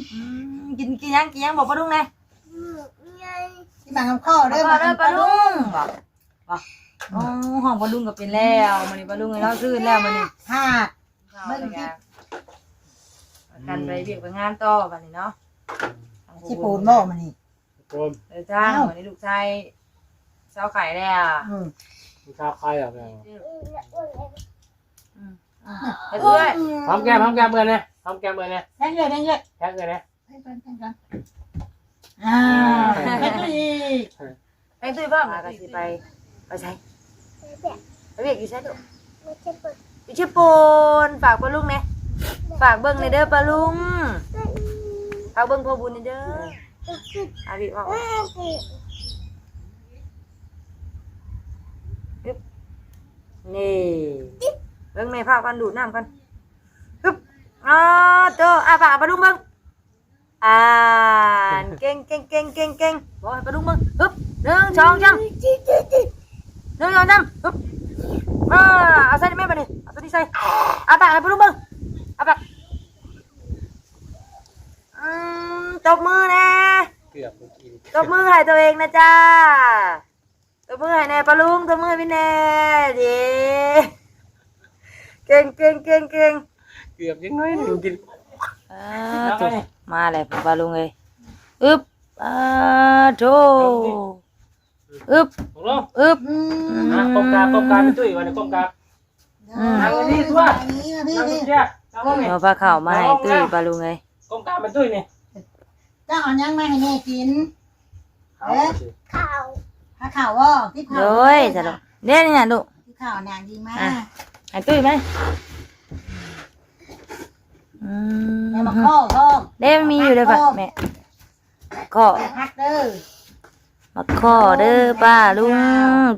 กินยังบอกปลาลุงไงที่บางคำข้อเด้อปลาลุงบอกอ๋อห้องปลาลุงก็เป็นแล้วมันนี่ปลาลุงให้เราซื้อแล้วมันนี่ ฮาด เบิ่งกันไปเรียกไปงานต่อบัดนี้เนาะ ที่ปูนบ่มันนี่ ปูน จ้างวันนี้ลูกชายเช้าไข่แล้ว มีข้าวไข่หรอเนี่ย เฮ็ดด้วย หอมแก้มเบื่อเนี่ยหอมแก้มเบื่อเนี่ย แพงเลย แพ็คเลยเนี่ย แพงอีก ไปตุ้ยบ้างก็สิไปใช้ไปเรียกอยู่ใช้ดุอยู่ชื่อปูนฝากปลาลุงเนี่ยฝากเบิ่งในเด้อปลาลุงฝากเบิ่งพ่อบุญในเด้ออาบิบอกนี่เบิ่งในภาพกันดูดน้ำกันปึ๊บเจอฝากปลาลุงเบิ่งเก่งบอกให้ปลาลุงเบิ่งปึ๊บ1 2 3ปึ๊บเอาใส่แม่ไปนี่เอาตัวนี้ใส่ปากให้ปลาลุงเบิ่งปากตบมือนะ เกือบเมื่อกี้ ตบมือให้ตัวเองนะจ้าตบมือให้แน่ปลาลุงตบมือให้พี่แน่ดีเก่งเกือบยังไงหนูกินมาเลยปลาลุงเลยโถก้มกราบไปตุ้ยวันนี้ก้มกราบนั่งนี่ตัวนั่งนี่เจ้านั่งนี่ เอาปลาเข่ามาให้ตุ้ยปลาลุงเลย ก้มกราบไปตุ้ยนี่ เจ้าเอายังมาให้แม่กิน ข้าว ข้าวข้าวว่าที่ข้าว โอ้ยจะลูกเนี่ยนี่นะลูก ที่ข้าวนางดีมาก ให้ตุ้ยไหม แม่มาข้อพ่อ เด้มีอยู่เลยป่ะแม่ข้อ พักเด้อ มาข้อเด้อป้าลุง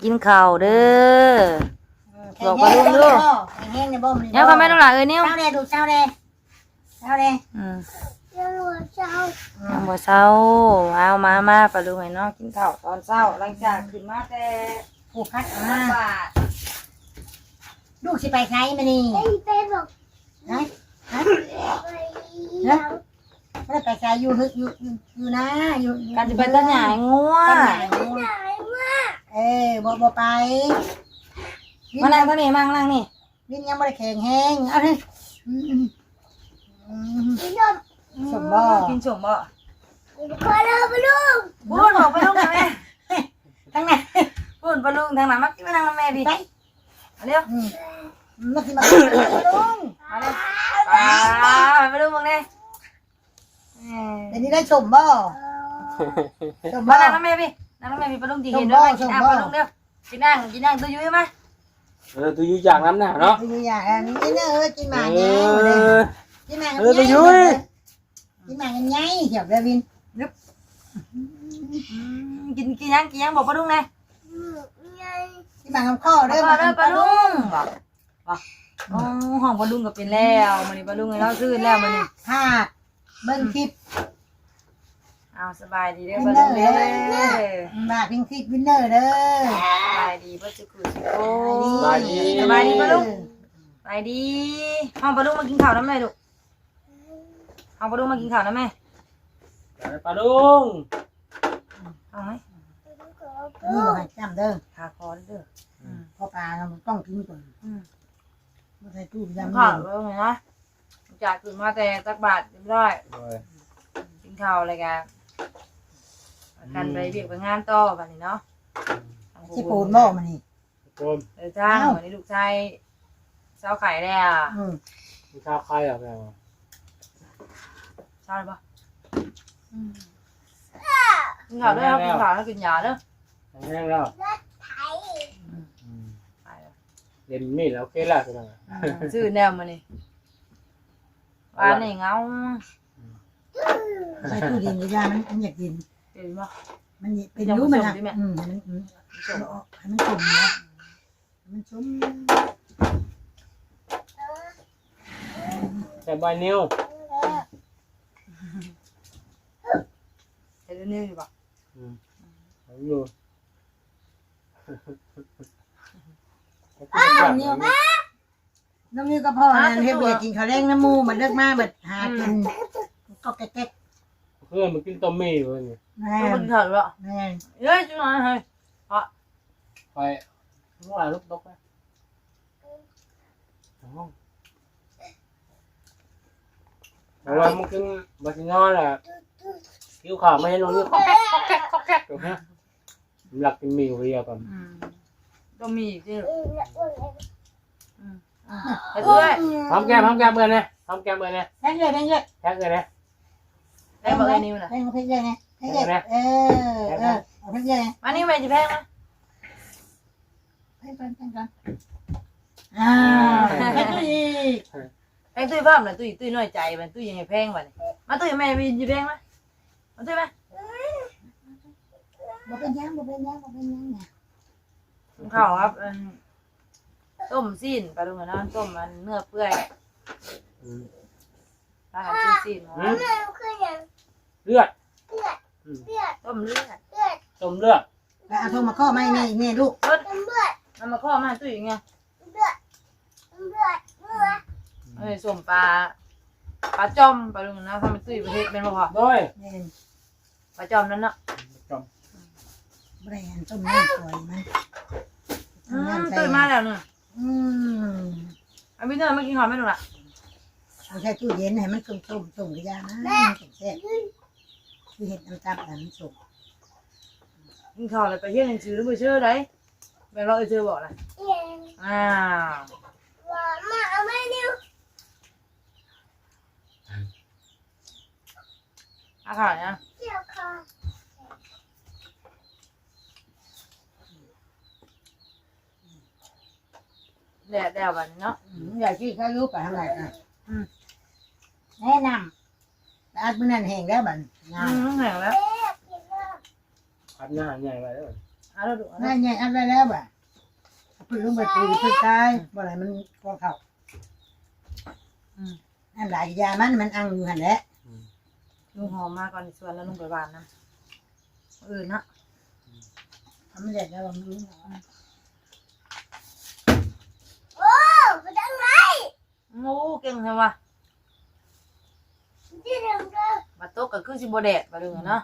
กินข้าวเด้อบอกปลาลุงดู แห้งในบ่ม เนี่ยเขาไม่ต้องหลักเลยนิ้ว เช้าเด้ดูเช้าเด้ยังบ่เช้าเอามาปลาลุงให้น้องกินข้าวตอนเช้าหลังจากขึ้นมาแต่ ผูกพักมา บ้าน ลูกสิไปใช้มานี่ฮะไม่ได้ไปใช้อยู่นะอยู่ การจะไปต้นใหญ่งัว บ่ไป มานั่งตรงนี้มานั่งนี่ ลิ้นยังไม่ได้แข็งแห้งเอาเลยสมบ่ กินสมบ่ พูดบอกไปลูก พูดบอกไปลุงนะแม่ ทั้งนั้น พูดไปลุงทางไหนมากินมานั่งกับแม่พี่เร็ว มาสิมาลุง มาเร็วไปลุงมึงเนี่ย เดี๋ยวนี้ได้สมบ่สม มา บ่ นั่งกับแม่พี่นั่งกับแม่พี่ไปลุงจีเห็นด้วยกินน้ำไปลุงเร็วกินนั่งตัวยุ้ยไหม ตัวยูอย่างน้ำหนาเนาะ ตัวอย่างนี้กินหมาเนี่ยกินหมา ตัวยู กินหมากันไงเดี๋ยวเดวิน กินยังบอกปลาลุงไง กินหมาคำข้อเด้อ ปลาลุงบอกห้องปลาลุงก็เป็นแล้วมันนี่ปลาลุงให้เราซื้อแล้วมันนี่ ฮาดเบิ้งคลิป เอาสบายดีเด้อปลาลุงเด้อ มาพิงคลิปวินเนอร์เด้อ สบายดีเพื่อจะคุยโอ้ สบายดี สบายดีปลาลุงสบายดีห้องปลาลุงมากินข้าวน้ำแม่ลูกห้องปลาลุงมากินข้าวน้ำแม่ ปลาลุง เอาไหม นี่บอกให้จำเด้อ ขาคอเด้อ พอปลาเราต้องกินก่อนไม่ใช่ตู้ยำ ข้าวแล้วไงนะจากตื่นมาแต่ตักบาทเรียบร้อยกินข้าวอะไรกันไปเรียกไปงานต่อกันนี่เนาะ ที่ปูนบ่มันนี่ ปูน จ้างวันนี้ลูกชายเช้าไข่แล้ว มีข้าวไข่หรอเนี่ย เช้าเลยปะกินข้าวด้วยครับกินข้าวแล้วกินยาเด้อ แห้งแล้วเด่นมีแล้วโอเคแล้วใช่ไหม ซื้อแนวมานี่บ้านนี่เงา ใส่ตู้ดินยามันอยากกิน เห็นปะ มันเป็นรู้มันอ่ะมันชุ่มนะมันชุ่ม แต่ใบนิ้ว เห็นนี่อยู่ปะ อยู่ น้ำนิ้วก็พอนะเฮ็ดเบียกินข้าวแรงน้ำมูมันเลิกมาแบบหากินก็แก๊ก เพื่อนมันกินต้มมี่เพื่อน แม่ มันเถิดวะ แม่ เฮ้ยจุ๊ยเฮ้ย ไปลูกหลานลูกตกไปแต่ว่ามันกินบาสินอนแหละคิ้วขาไม่ให้ลงนี่คอกแคกถูกไหมหลักกินหมี่เรียก่อน ต้องมีอีกสิไปด้วย ทำแก้มเบื่อเนี่ยทำแก้มเบื่อเนี่ย แพงเลย แท็กเลยเนี่ย แพงบอกไอ้นิ้วนะ แพงเลยไงแพงเลยเอาแพงเลย มานี่ไปจะแพงไหม แพงกันแพงอีก แพงตุ้ยภาพนะตุ้ยน้อยใจมันตุ้ยยังไงแพงวะเนี่ยมาตุ้ยแม่วินจะแพงไหมมาตุ้ยไหม บ่เป็นยังเนี่ย ข้าวครับต้มซีนปลาดุกนะต้มมันเนื้อเปื่อยอาหารซีน เลือด ต้มเลือด ต้มเลือด เอาโทรมาข้อไม่นี่ลูก รสมันมาข้อมาตุ้ยยังไงส่งปลาจอมปลาดุกนะทำเป็นตุ้ยประเทศเป็นบ่พอ ด้วย ปลาจอมนั้นเนาะ แบรนด์ต้มน้ำสวยมัน ตุ้ยมาแล้วนึงพี่เนยมากินข้าวไม่ถูกละ ไม่ใช่ตู้เย็นให้มันต้มกระยานะแซ่บคือเห็ดน้ำตาลมันสุก กินข้าวอะไรไปเที่ยวหนังสือหรือไปเชื่อได้แบบเราเชื่อบอกนะอาข่าวเนี่ยแดดวันเนาะ อยากกินข้าวยุบไปทำไรแนะนำอัดมันนั่นแห้งแล้วบันงาน แห้งแล้ว ขัดหน้าใหญ่ไปแล้ว เราดู นั่นไงอัดไปแล้วบ่พึ่งลงไปตีพึ่งตายบ่อะไรมันกองเข่านั่นหลายยามันอังอยู่หันแหละ ลุงหอมมาก่อนส่วนแล้วลุงไปบ้านนะอื่นนะ ทำไม่ได้แล้วมันรู้ โง่เก่งใช่ปะมาโต๊ะก็คือสิบแดดมาดูเนาะ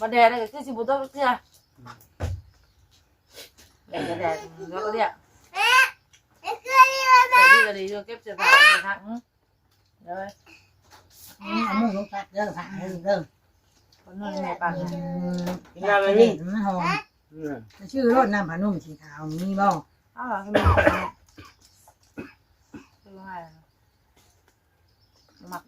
มาแดดนี่ก็คือสิบโต๊ะเสื้อแดดแล้วก็เรียกแต่ที่ก็ดีดูเก็บเสื้อผ้าเลยทั้งเดี๋ยว เอามือลงตัดเด้อผ่าเด้อ คนนู้นในปั่น กินน้ำเลยนี่ มันหอมชื่อรสน้ำผานุ่มสีขาวมีบ่ อ้าวเหรอคือมีคือว่าไงหมัก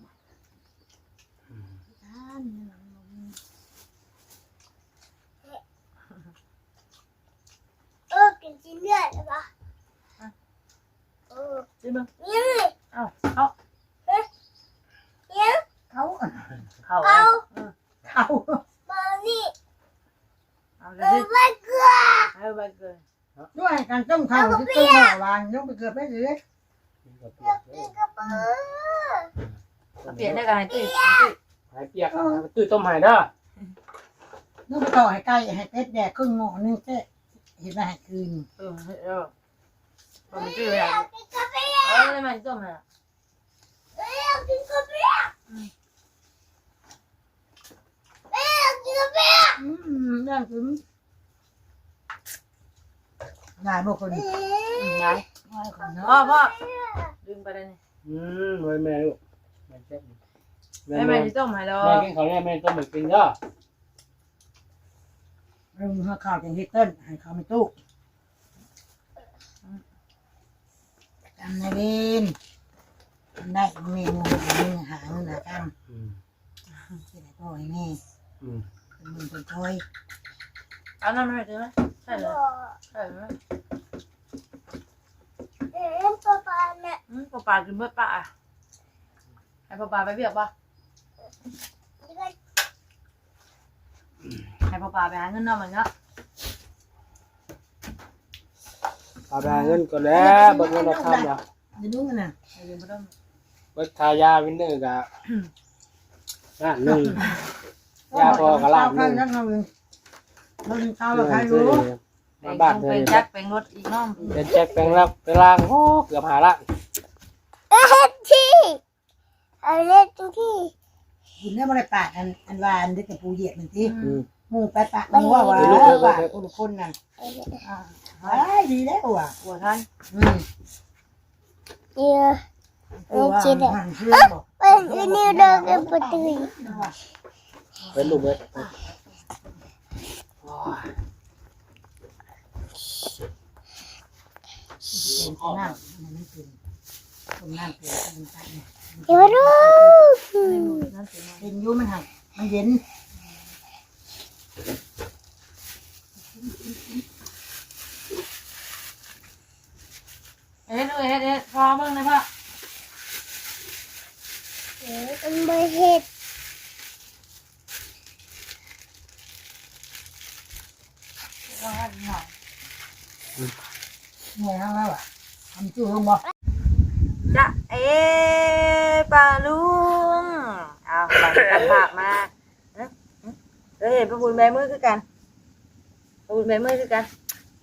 กินชิ้นเลือดใช่ปะ จิ้มมึง นี่ เอ้า เขา เข้า เขา มานี่ เอา เอ เลย อไม่เกลือ ให้ใบเกลือ ด้วยการต้มข้าวที่ต้มข้าววางยกไปเกือบไปเลย อยากกินกระเป๋า เปลี่ยนได้กันให้ตุ้ย หายเปียกตุ้ยต้มหายเด้อ นึกไปต่อให้ไก่ให้เป็ดแดกครึ่งหม้อนึงเจ๊เห็นไหมคืน มันตุ้ยเลย อยากกินกาแฟ เลยมันต้มอ่ะ อยากกินกาแฟอยากกินกาแฟ นั่นคือง่ายบางคน ไง ง่ายคนเนาะ พ่อดึงไปเลย แม่ลูกแม่เจ็บ แม่ที่ต้มให้เรา แม่กินเขาเนี่ยแม่ต้มเหมือนกินเด้อ รุงข้าวข้าวจังฮิตเติ้ลให้เขาไม่ตู้จำในเวนได้เมนูหาเงินหาตังที่ไหนก็ให้แม่เป็นมือเป็นถ้อย เอาน้ำมาถือไหมใช่เลยใช่ไหม ปลาปลาเนี่ย ปลากินเมื่อปลาให้ปลาไปเบียบป่ะให้ปลาไปหาเงินน้ำเหมือนกัน เอาไปเงินก่อนแล้วเบิกเงินเราทำแล้ว จะดูกันนะ เบิกทายาวินเนอร์กับล้านหนึ่งยาพอกับล้านหนึ่ง เราดึงข้าวเราใครรู้ มาบ้านเธอ เป็นจักเป็นรถอีกน้อง เป็นแจ็คแปลงรับเป็นล่างโอ้เกือบหาละ ที่เอาเล่นที่ กินแล้วบ่ได้ปากอันว่าอันได้แต่ปูเหยียดมันติ อืม หมู่ไปปะหมู่ว่าคนนั่นเฮ้ยดีแล้วว่ะ หัวท่าน เดี๋ยว หันเพื่อนบอก เป็นนี่เราก็ปฏิ เป็นลูกเว้ย เป็นน้ำมันเป็นคนน้ำเป็นมันตัน เดี๋ยวดู เป็นยูมันหักมันเย็น เฮ็ดพอมึงนะพ่อ เป็นใบเห็ด เมื่อแล้วอ่ะทำจู่ลงบ่ จะปลาลุงเอาหลังจากผักมาเห็นพระบุญแม่มือคือกันพระบุญแม่มือคือกัน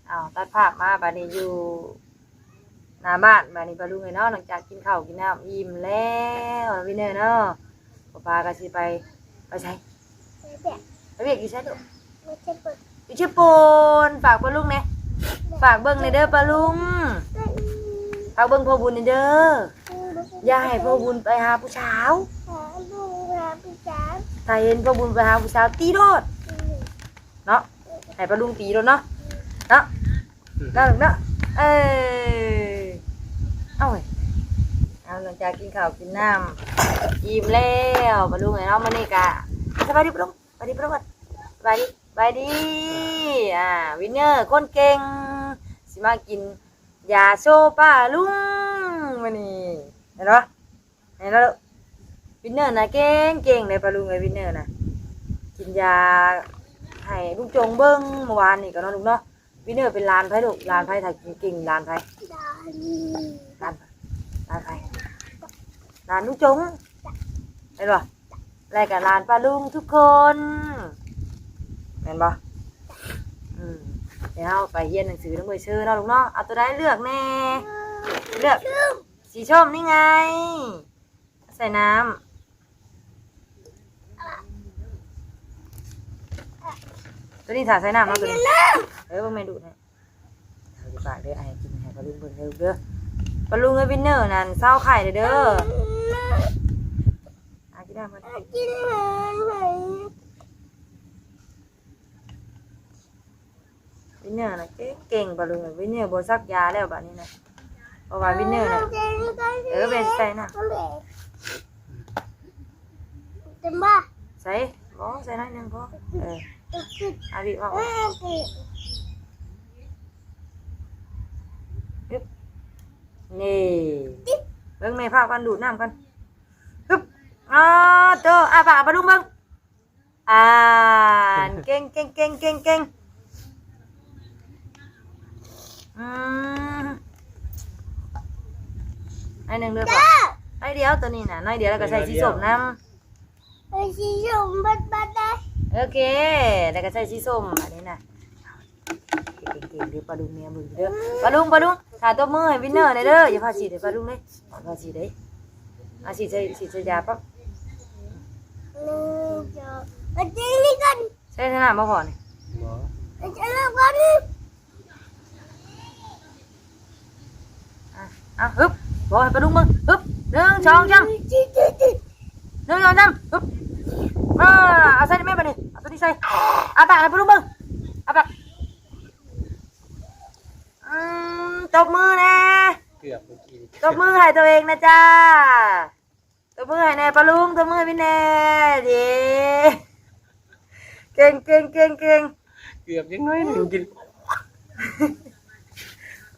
เอาตัดผักมาบานี้อยู่หน้าบ้านบานี้ปลาลุงไอ้เนาะหลังจากกินข้าวกินน้ำอิ่มแล้ววินเนอร์เนาะปลาก็สิไปใช้ไปเรียกอยู่ใช้ดู ไม่ใช่ปลา อยู่ชื่อปนฝากปลาลุงเนี่ยฝากเบิ้งในเด้อปลาลุงฝากเบิ้งพ่อบุญในเด้ออย่าให้พ่อบุญไปหาผู้สาว หาดูหาพี่จ๋า ถ้าเห็นพ่อบุญไปหาผู้สาวตีโดดเนาะให้ปลาลุงตีโดดเนาะเนาะเนาะเอาไว้เอาหลังจากกินข้าวกินน้ำอิ่มแล้วปลาลุงไอ้เนาะมื้อนี้กะสบายดีปลาลุงสบายดีปลาลุงสบายดีวินเนอร์คนเก่งสิมากินยาโซป้าลุงมื้อนี้เห็นปะเห็นแล้วลูกวินเนอร์นะเก่งเลยปลาลุงเลยวินเนอร์นะกินยาให้ลูกจงเบิ้งเมื่อวานนี่ก็เนาะลูกเนาะวินเนอร์เป็นลานไผ่ลูกลานไผ่ถ่ายเก่งลานไผ่ ดานี ลานไผ่ลานลูกจงเห็นปะอะไรกับลานปลาลุงทุกคนเห็นปะเดี๋ยวเราไปเรียนหนังสือต้องไปชื่อเนาะลูกเนาะเอาตัวใดเลือกแน่เลือกสีส้มนี่ไงใส่น้ำตัวนี้ถ่ายใส่น้ำเนาะตัวนี้เบิ่งไม่ดูนะเอาดีปากเด้อไอ้กินให้ปลาลุงเบิ่งเด้อปลาลุงกับวินเนอร์นั่นเศร้าไข่เด้อกินได้มั้ย กินเหมือน วินเนอร์นะเก่งปลาลุงวินเนอร์บ่ซักยาแล้วบัดนี้นะเพราะว่าวินเนอร์น่ะไปใส่น่ะ เต็มบ้า ใส่บ่ใส่หน่อยนึงพออาบิว่านี่เบิ่งในภาพกันดูดน้ำกันฮึบเจอปากปลาลุงเบิ่งเก่งไอ้หนึ่งเดือป่ะไอ้เดียวตัวนี้น่ะน้อยเดียวแล้วก็ใส่สีส้มน้ำ ไปชิมบัดได้ โอเคแล้วก็ใส่สีส้มอันนี้น่ะเก่งๆเดี๋ยวปลาดุงเนี่ยมึงเด้อปลาดุงถ่ายตัวมือให้วินเนอร์เลยเด้ออย่าพาฉีดให้ปลาดุงเลยพาฉีดเลยฉีดใส่ยาปั๊บ มาเจอนี่กัน ใส่น้ำมาพอนี่ มาเจอกันนี่ ฮึบบอกให้ปลาดุงมึงฮึบ1 2 3 1 2 3ฮึบเอาใส่แม่ไปนี่เอาตัวนี้ใส่ปากให้ปลาดุงมึงปากตบมือนะ เกือบเมื่อกี้ ตบมือให้ตัวเองนะจ้าตบมือให้แน่ปลาลุงตบมือให้พี่แน่ดีเก่ง เกือบยังไงหนูกิน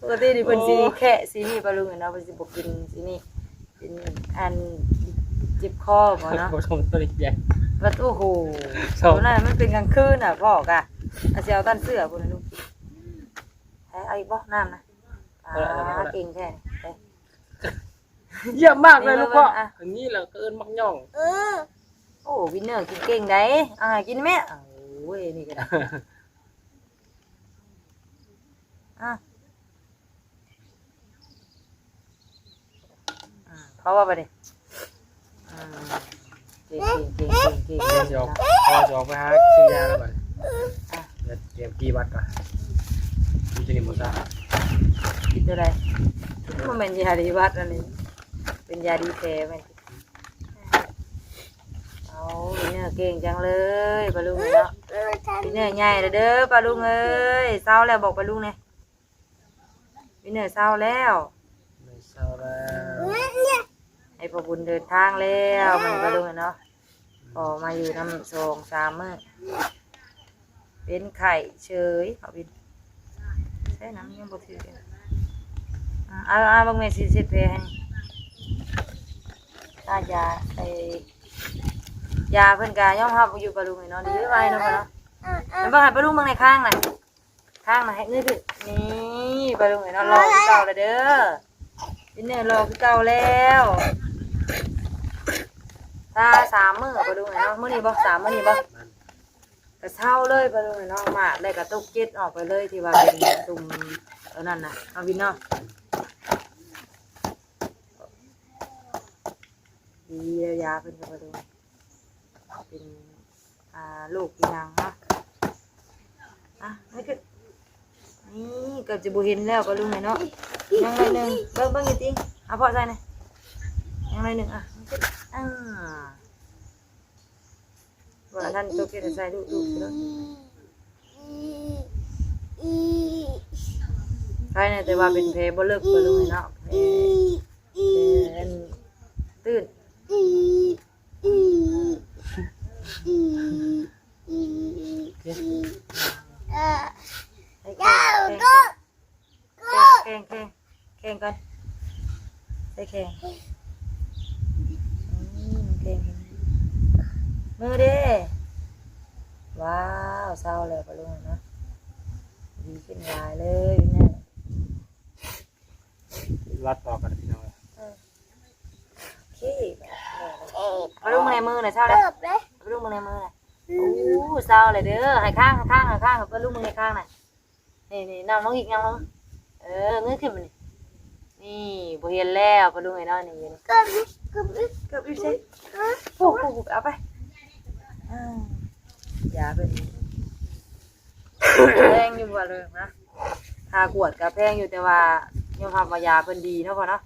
ปกตินี่เป็นสีแค่สีนี่ปลาลุงเนาะเป็นสีบกินสีนี่เป็นอันจิบคอบ่เนาะ ผสมตัวใหญ่ แล้วโอ้โหตัวนั้นมันเป็นกลางคืนอ่ะพ่อกะอาเซียวตันเสื้อพุ่นนะลูกไอ้บ่น้ำนะเก่งแค่ เยี่ยมมากเลยลูกพ่ออย่างนี้เราก็เอิ้นมักย่อง โอ้วินเนอร์กินเก่งได้กินไหมโอ้ยนี่ก็ได้เพราะว่าไปดิ เก่ง เดี๋ยวจะออกพอจะออกไปหาซื้อยาแล้วก่อนเดี๋ยวเตรียมกี่วัดก่อนมีจะนี่หมดซะ คิดอะไรมันเป็นยาดีวัดอันนี้เป็นยาดีแท้ไหมเอาพี่เนื้อเก่งจังเลยปลาลุงเนาะพี่เนื้อใหญ่เด้อปลาลุงเอ้ยเศร้าแล้วบอกปลาลุงเนี่ยพี่เนื้อเศร้าแล้ว ไม่เศร้าแล้ว ให้พ่อบุญเดินทางแล้วมันปลาลุงเนาะพอมาอยู่น้ำ2-3 มื้อเป็นไข่เฉยเอาบินใช่น้ำยังบ่ถือเลยเอาบางเมสิเสร็จไปให้ตายาใส่ยาเพิ่นกายอมรับอยู่ปลาลุงเนาะดีไว้เนาะพ่อเนาะแล้วบ่ให้ปลาลุงเบิ่งในข้างน่ะให้เงยขึ้นนี่ปลาลุงเนาะรอคือเก่าแล้วเด้อพี่เนื้อรอคือเก่าแล้วถ้า3 มื้อปลาลุงเนาะมื้อนี้บ่3 มื้อนี้บ่ก็เช้าเลยปลาลุงเนาะมาได้กระตุกจิตออกไปเลยที่ว่าเป็นตุ่มนั่นน่ะเอาวินเนาะดีแล้วยาเพิ่นก็ปลาลุงเป็นลูกอีนางเนาะนี่คือนี่เกือบจะบ่เห็นแล้วปลาลุงเนาะยังหน่อยนึงเบิ่งจริงเอาพอใส่หน่อยยังหน่อยนึงว่าท่านตัวเกศใส่ลูกแล้วใช่เนี่ยแต่ว่าเป็นเพลบ่เลิกปลาลุงเนาะเพลตื่นแข่งกันใส่แข่งแข่งมือเด้ว้าวเศร้าเลยปะลุงนะดีขึ้นหลายเลยเนี่ย รัดต่อกันพี่น้อง ขี้ปะลุงมาในมือหน่อยเศร้าเลยปะลุงมาในมือหน่อยโอ้เศร้าเลยเด้อให้ข้างปะลุงมือในข้างหน่อยนี่น้ำน้องอีกน้ำน้องเงยขึ้นมานี่บ่เห็นแล้วปะลุงไอ้น้อยนี่เกือบใช่โอ้เอาไปยาเป็นแพงอยู่บ่เลยนะค่ากวดก็แพงอยู่แต่ว่ายอมรับว่ายาเพิ่นดีเนาะพ่อเนาะ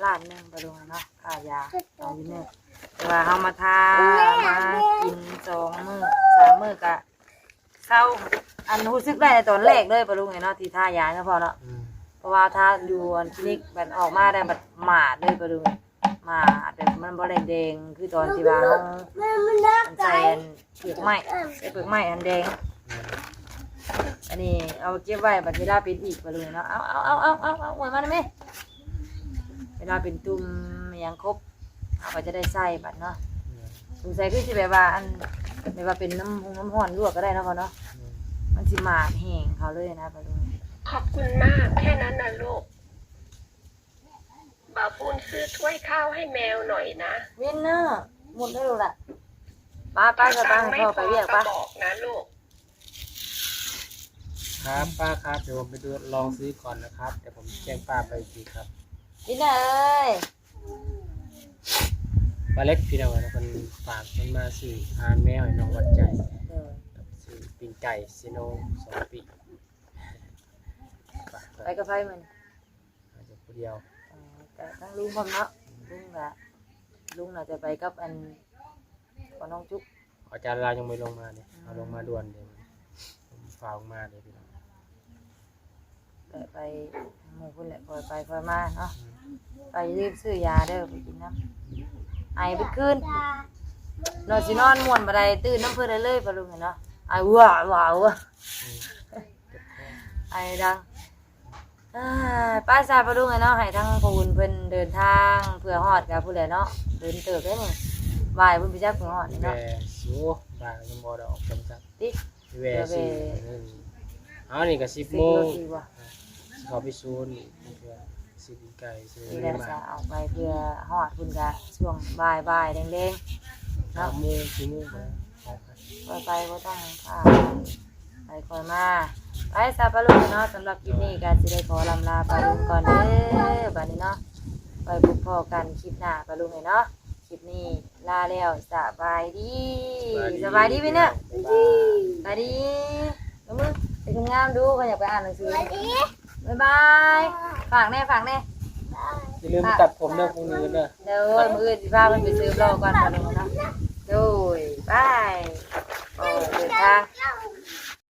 ล้านนึงปะลุงเนาะค่ายาเอาอยู่เนี่ยแต่ว่าเฮามาทามากิน2 มื้อ3 มื้อก็เศร้าอันรู้สึกได้ในตอนแรกเลยปะลุงเนาะที่ทายาก็พอเนาะเพราะว่าถ้าอยู่คลินิกมันออกมาได้แบบหมาดเลยปะลุงหมาดแบบมันบ่แดงคือตอนที่ว่ามันใส่เปลือกไม้ใส่เปลือกไม้อันแดงอันนี้เอาเก็บไว้บัดเวลาเป็นอีกปะลุงเนาะเอาหวยมาได้มั้ยเวลาเป็นตุ่มยังครบเอาก็จะได้ใส่บัดเนาะสงสัยคือสิแบบว่าอันแบบว่าเป็นน้ำร้อนลวกก็ได้เนาะพ่อเนาะมันสิหมาดแห้งเขาเลยนะปะลุง ขอบคุณมากแค่นั้นนะลูกบ่าวปูนซื้อถ้วยข้าวให้แมวหน่อยนะ วินเนอร์หมดได้หรอล่ะป้ากับป้าให้พ่อไปเรียกป้า บอกนะลูก ครับป้าครับเดี๋ยวผมไปดูลองซื้อก่อนนะครับเดี๋ยวผมแจ้งป้าไปอีกทีครับ วินเนอร์เอ้ย ป้าเล็กพี่น้องนะคนฝากมันมาสื่อทานแมวให้น้องวัดใจสื่อปิ่งไก่ซีโน2 ปี ไปกับไฟมัน อาจจะคนเดียว แต่ทั้งลุงพร้อมเนาะลุงน่ะจะไปกับอันกับน้องจุ๊บ อาจารย์เรายังไม่ลงมาเนี่ยเอาลงมาด่วนเดี๋ยวผมฝากมาเลยพี่น้อง แต่ไปหมู่คุณแหละคอยไปคอยมาเนาะไปรีบซื้อยาเด้อไปกินน้ำไอไปขึ้นนอนสินอนม่วนบ่ได้ตื่นน้ำเพื่อได้เลยปะลุงเนาะไอว้าวไอดังป้าซาปะลุงเนาะให้ทั้งปูนเพิ่นเดินทางเพื่อฮอดกับผู้ใดเนาะเดินเติบได้นี่บ่ายเพิ่นไปจักเพื่อฮอดนี่ แม่ เนาะ สูบางยังบ่ได้ออกจำกัด ติ แม่สิเอานี่ก็10 โมง สิว่ะ เขาไปซูนนี่เพื่อซื้อปิ่งไก่ซื้อ นี่ เนื้ แห อ ละ หมา จะเอาไปเพื่อฮอดเพิ่นก็ช่วงบ่ายแดงๆเนาะ 3 โมง 4 โมงไป ไปบ่ต้องพาไปคอยมาไปซาปะลุงเนาะสำหรับคลิปนี้ก็สิได้ขอลำลาปะลุงก่อนเด้อบัดนี้เนาะไป ไปพบพอกันคลิปหน้าปะลุงเนาะคลิปนี้ลาแล้วสบายดีพี่เนี่ยสบายดีเอามือไปทำงานดูก็อยากไปอ่านหนังสือบ๊ายบายฝากแน่อย่าลืมตัดผมเด้อพรุ่งนี้เด้อ เดี๋ยวมืออื่นสิพามันไปซื้อรอก่อนปะลุงเนาะโดยบายเดินทาง